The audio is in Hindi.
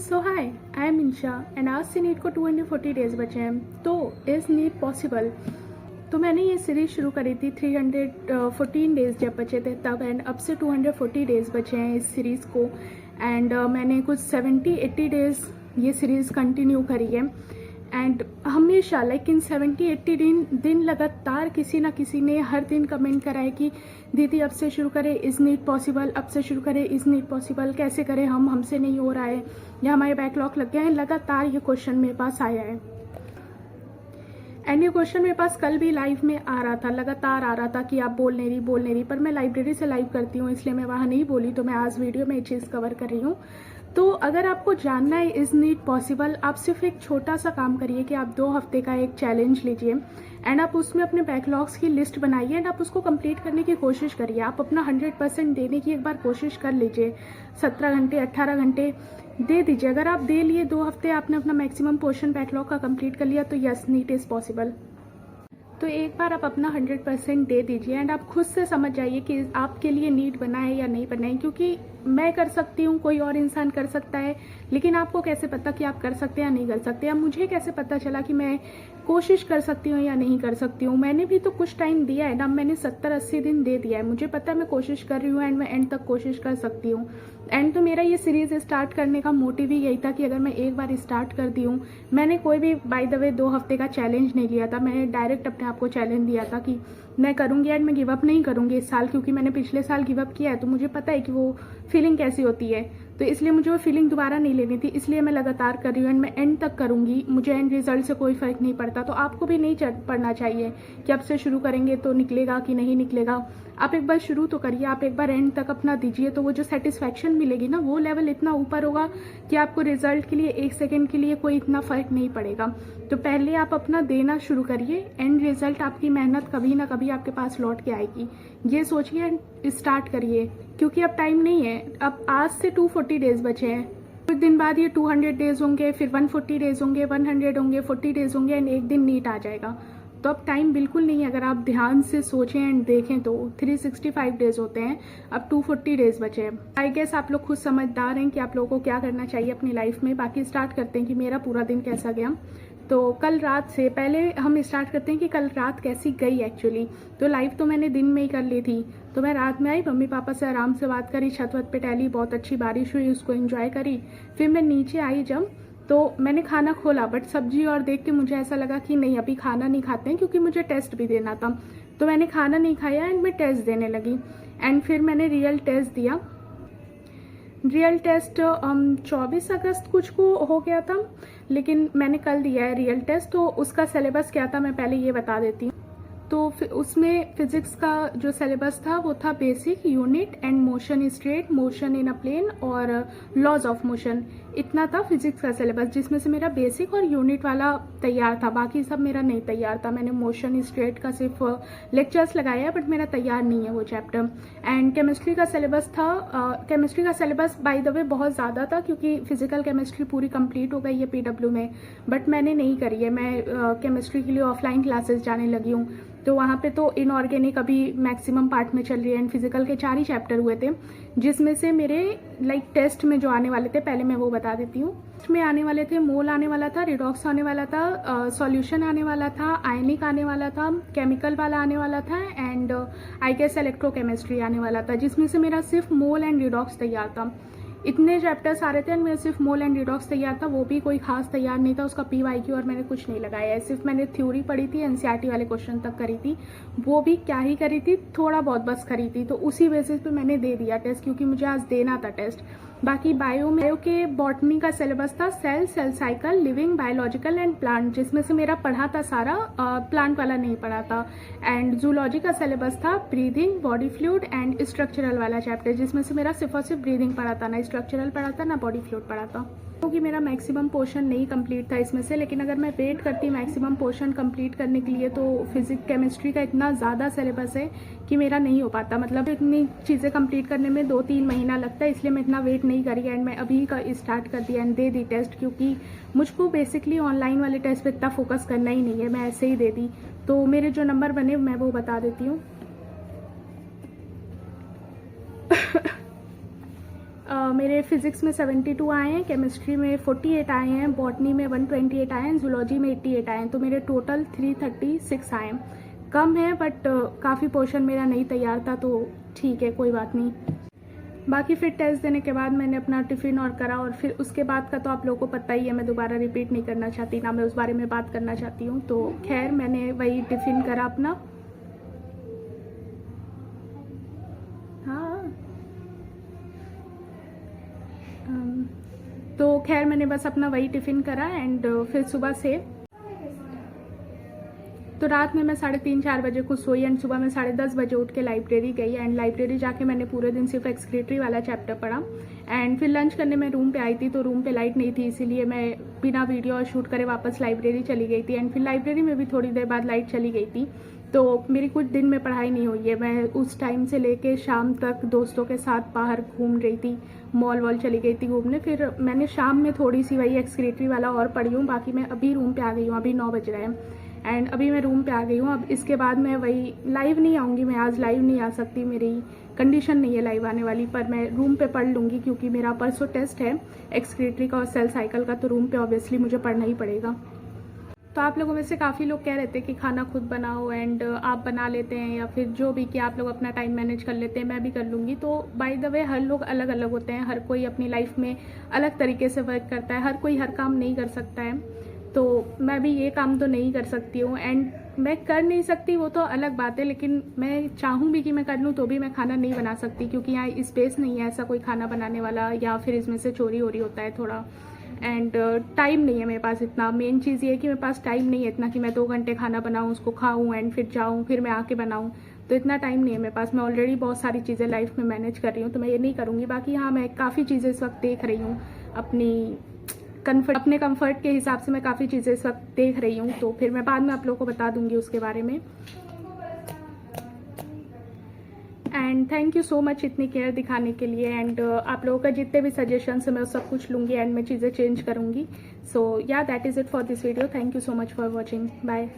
So hi, I am Insha and आज से नीट को 240 डेज बचे हैं। तो इज़ नीट पॉसिबल? तो मैंने ये सीरीज़ शुरू करी थी 314 डेज जब बचे थे तब, एंड अब से 240 डेज़ बचे हैं इस सीरीज़ को। एंड मैंने कुछ 70-80 डेज़ ये सीरीज़ कंटिन्यू करी है। एंड हमेशा लाइक इन 70-80 दिन लगातार किसी ना किसी ने हर दिन कमेंट करा है कि दीदी अब से शुरू करें, इज़ नीट पॉसिबल, अब से शुरू करें, इज़ नीट पॉसिबल, कैसे करें, हमसे नहीं हो रहा है या हमारे बैकलॉग लग गया है। लगातार ये क्वेश्चन मेरे पास आया है एंड ये क्वेश्चन मेरे पास कल भी लाइव में आ रहा था, लगातार आ रहा था कि आप बोल नहीं रही, पर मैं लाइब्रेरी से लाइव करती हूँ इसलिए मैं वहाँ नहीं बोली, तो मैं आज वीडियो में ये चीज़ कवर कर रही हूँ। तो अगर आपको जानना है इज़ नीट पॉसिबल, आप सिर्फ एक छोटा सा काम करिए कि आप 2 हफ्ते का एक चैलेंज लीजिए एंड आप उसमें अपने बैकलॉग्स की लिस्ट बनाइए एंड आप उसको कंप्लीट करने की कोशिश करिए। आप अपना 100% देने की एक बार कोशिश कर लीजिए। 17 घंटे 18 घंटे दे दीजिए। अगर आप दे लिए 2 हफ्ते, आपने अपना मैक्सिमम पोर्शन बैकलॉग का कंप्लीट कर लिया, तो यस, नीट इज़ पॉसिबल। तो एक बार आप अपना 100% दे दीजिए एंड आप खुद से समझ जाइए कि आपके लिए नीट बना है या नहीं बना है। क्योंकि मैं कर सकती हूँ, कोई और इंसान कर सकता है, लेकिन आपको कैसे पता कि आप कर सकते हैं या नहीं कर सकते, या मुझे कैसे पता चला कि मैं कोशिश कर सकती हूँ या नहीं कर सकती हूँ। मैंने भी तो कुछ टाइम दिया है ना, मैंने 70-80 दिन दे दिया है। मुझे पता है मैं कोशिश कर रही हूँ एंड मैं एंड तक कोशिश कर सकती हूँ। एंड तो मेरा ये सीरीज़ स्टार्ट करने का मोटिव ही यही था कि अगर मैं एक बार स्टार्ट कर दी हूँ, मैंने कोई भी बाय द वे 2 हफ्ते का चैलेंज नहीं लिया था, मैंने डायरेक्ट अपने आप को चैलेंज दिया था कि मैं करूँगी एंड मैं गिव अप नहीं करूँगी इस साल, क्योंकि मैंने पिछले साल गिव अप किया है तो मुझे पता है कि वो फीलिंग कैसी होती है। तो इसलिए मुझे वो फीलिंग दोबारा नहीं लेनी थी, इसलिए मैं लगातार कर रही हूँ एंड मैं एंड तक करूँगी। मुझे एंड रिजल्ट से कोई फ़र्क नहीं पड़ता। तो आपको भी नहीं पड़ना चाहिए कि अब से शुरू करेंगे तो निकलेगा कि नहीं निकलेगा। आप एक बार शुरू तो करिए, आप एक बार एंड तक अपना दीजिए, तो वो जो सेटिस्फैक्शन मिलेगी ना, वो लेवल इतना ऊपर होगा कि आपको रिजल्ट के लिए 1 सेकेंड के लिए कोई इतना फ़र्क नहीं पड़ेगा। तो पहले आप अपना देना शुरू करिए, एंड रिजल्ट आपकी मेहनत कभी ना कभी आपके पास लौट के आएगी। ये सोचिए एंड स्टार्ट करिए, क्योंकि अब टाइम नहीं है। अब आज से 240 डेज बचे हैं, कुछ दिन बाद ये 200 डेज होंगे, फिर 140 डेज होंगे, 100 होंगे, 40 डेज होंगे एंड एक दिन नीट आ जाएगा। तो अब टाइम बिल्कुल नहीं है। अगर आप ध्यान से सोचें एंड देखें तो 365 डेज होते हैं, अब 240 डेज बचे हैं। आई गेस आप लोग खुद समझदार हैं कि आप लोगों को क्या करना चाहिए अपनी लाइफ में। बाकी स्टार्ट करते हैं कि मेरा पूरा दिन कैसा गया। तो कल रात से पहले हम स्टार्ट करते हैं कि कल रात कैसी गई एक्चुअली। तो लाइव तो मैंने दिन में ही कर ली थी। तो मैं रात में आई, मम्मी पापा से आराम से बात करी, छत वत पे टहली, बहुत अच्छी बारिश हुई, उसको एंजॉय करी। फिर मैं नीचे आई जब, तो मैंने खाना खोला, बट सब्जी और देख के मुझे ऐसा लगा कि नहीं, अभी खाना नहीं खाते हैं, क्योंकि मुझे टेस्ट भी देना था। तो मैंने खाना नहीं खाया एंड मैं टेस्ट देने लगी। एंड फिर मैंने रियल टेस्ट दिया। रियल टेस्ट 24 अगस्त कुछ को हो गया था, लेकिन मैंने कल दिया है रियल टेस्ट। तो उसका सिलेबस क्या था मैं पहले ये बता देती हूँ। तो उसमें फिजिक्स का जो सिलेबस था वो था basic, unit and motion straight, motion in a plane और लॉज ऑफ मोशन। इतना था फिजिक्स का सिलेबस, जिसमें से मेरा बेसिक और यूनिट वाला तैयार था, बाकी सब मेरा नहीं तैयार था। मैंने मोशन स्ट्रेट का सिर्फ लेक्चर्स लगाया है, बट मेरा तैयार नहीं है वो चैप्टर। एंड केमिस्ट्री का सिलेबस था। केमिस्ट्री का सिलेबस बाय द वे बहुत ज़्यादा था, क्योंकि फिजिकल केमिस्ट्री पूरी कंप्लीट हो गई है PW में, बट मैंने नहीं करी है। मैं केमिस्ट्री के लिए ऑफलाइन क्लासेस जाने लगी हूँ, तो वहाँ पे तो इनऑर्गेनिक अभी मैक्सिमम पार्ट में चल रही है एंड फिजिकल के 4 ही चैप्टर हुए थे, जिसमें से मेरे लाइक टेस्ट में जो आने वाले थे, पहले मैं वो बता देती हूँ। में आने वाले थे, मोल आने वाला था, रिडॉक्स आने वाला था, सॉल्यूशन आने वाला था, आयनिक आने वाला था, केमिकल वाला आने वाला था एंड आई गेस इलेक्ट्रोकेमिस्ट्री आने वाला था, जिसमें से मेरा सिर्फ मोल एंड रिडॉक्स तैयार था। इतने चैप्टर्स आ रहे थे एंड मेरा सिर्फ मोल एंड रिडॉक्स तैयार था, वो भी कोई खास तैयार नहीं था। उसका PYQ और मैंने कुछ नहीं लगाया है, सिर्फ मैंने थ्योरी पढ़ी थी, NCERT वाले क्वेश्चन तक करी थी, वो भी क्या ही करी थी, थोड़ा बहुत बस करी थी। तो उसी बेसिस पे मैंने दे दिया टेस्ट, क्योंकि मुझे आज देना था टेस्ट। बाकी बायो के बॉटनी का सिलेबस था cell, cell cycle, living, biological and plant, जिसमें से मेरा पढ़ा था सारा, प्लांट वाला नहीं पढ़ा था। एंड जूलॉजी का सिलेबस था breathing, body fluid and structural वाला चैप्टर, जिसमें से मेरा सिर्फ और सिर्फ ब्रीदिंग पढ़ा था, ना स्ट्रक्चरल पढ़ा था ना बॉडी फ्लूइड पढ़ा था। क्योंकि मेरा मैक्सिमम पोर्शन नहीं कंप्लीट था इसमें से, लेकिन अगर मैं वेट करती मैक्सिमम पोर्शन कंप्लीट करने के लिए, तो फिजिक्स केमिस्ट्री का इतना ज़्यादा सिलेबस है कि मेरा नहीं हो पाता। मतलब इतनी चीज़ें कंप्लीट करने में 2-3 महीना लगता है, इसलिए मैं इतना वेट नहीं करी एंड मैं अभी का स्टार्ट कर दिया एंड दे दी टेस्ट। क्योंकि मुझको बेसिकली ऑनलाइन वाले टेस्ट पे इतना फोकस करना ही नहीं है, मैं ऐसे ही दे दी। तो मेरे जो नंबर बने मैं वो बता देती हूँ। मेरे फिज़िक्स में 72 आए हैं, केमिस्ट्री में 48 आए हैं, बॉटनी में 128 आए हैं, जूलॉजी में 88 आए हैं, तो मेरे टोटल 336 आए हैं। कम है बट काफ़ी पोर्शन मेरा नहीं तैयार था, तो ठीक है, कोई बात नहीं। बाकी फिर टेस्ट देने के बाद मैंने अपना टिफ़िन और करा, और फिर उसके बाद का तो आप लोगों को पता ही है, मैं दोबारा रिपीट नहीं करना चाहती, ना मैं उस बारे में बात करना चाहती हूँ। तो खैर मैंने वही टिफ़िन करा अपना। हाँ, तो खैर मैंने बस अपना वही टिफ़िन करा एंड फिर सुबह से तो रात में मैं 3:30-4 बजे कुछ सोई एंड सुबह मैं 10:30 बजे उठ के लाइब्रेरी गई एंड लाइब्रेरी जाके मैंने पूरे दिन सिर्फ एक्सक्रीटरी वाला चैप्टर पढ़ा एंड फिर लंच करने मैं रूम पे आई थी, तो रूम पे लाइट नहीं थी, इसीलिए मैं बिना वीडियो शूट करे वापस लाइब्रेरी चली गई थी एंड फिर लाइब्रेरी में भी थोड़ी देर बाद लाइट चली गई थी। तो मेरी कुछ दिन में पढ़ाई नहीं हुई है। मैं उस टाइम से लेके शाम तक दोस्तों के साथ बाहर घूम रही थी, मॉल वॉल चली गई थी घूमने। फिर मैंने शाम में थोड़ी सी वही एक्सक्रीटरी वाला और पढ़ी हूँ। बाकी मैं अभी रूम पे आ गई हूँ, अभी 9 बज रहे हैं एंड अभी मैं रूम पे आ गई हूँ। अब इसके बाद मैं वही लाइव नहीं आऊँगी, मैं आज लाइव नहीं आ सकती, मेरी कंडीशन नहीं है लाइव आने वाली, पर मैं रूम पे पढ़ लूँगी क्योंकि मेरा परसों टेस्ट है एक्सक्रीटरी का और सेल साइकिल का, तो रूम पे ऑब्वियसली मुझे पढ़ना ही पड़ेगा। तो आप लोगों में से काफ़ी लोग कह रहे थे कि खाना खुद बनाओ एंड आप बना लेते हैं या फिर जो भी कि आप लोग अपना टाइम मैनेज कर लेते हैं, मैं भी कर लूँगी। तो बाय द वे हर लोग अलग अलग होते हैं, हर कोई अपनी लाइफ में अलग तरीके से वर्क करता है, हर कोई हर काम नहीं कर सकता है। तो मैं भी ये काम तो नहीं कर सकती हूँ एंड मैं कर नहीं सकती वो तो अलग बात है, लेकिन मैं चाहूँ भी कि मैं कर लूँ तो भी मैं खाना नहीं बना सकती क्योंकि यहाँ स्पेस नहीं है ऐसा कोई खाना बनाने वाला, या फिर इसमें से चोरी हो रही होता है थोड़ा एंड टाइम नहीं है मेरे पास इतना। मेन चीज़ ये है कि मेरे पास टाइम नहीं है इतना कि मैं 2 घंटे खाना बनाऊँ, उसको खाऊँ एंड फिर जाऊँ, फिर मैं आके बनाऊँ, तो इतना टाइम नहीं है मेरे पास। मैं ऑलरेडी बहुत सारी चीज़ें लाइफ में मैनेज कर रही हूँ, तो मैं ये नहीं करूँगी। बाकी हाँ, मैं काफ़ी चीज़ें इस वक्त देख रही हूँ अपने कंफर्ट के हिसाब से, मैं काफ़ी चीज़ें इस वक्त देख रही हूँ, तो फिर मैं बाद में आप लोगों को बता दूँगी उसके बारे में। And thank you so much इतनी केयर दिखाने के लिए एंड आप लोगों का जितने भी सजेशंस है मैं सब कुछ लूँगी एंड मैं चीज़ें चेंज करूँगी। So yeah that is it for this video. Thank you so much for watching. Bye.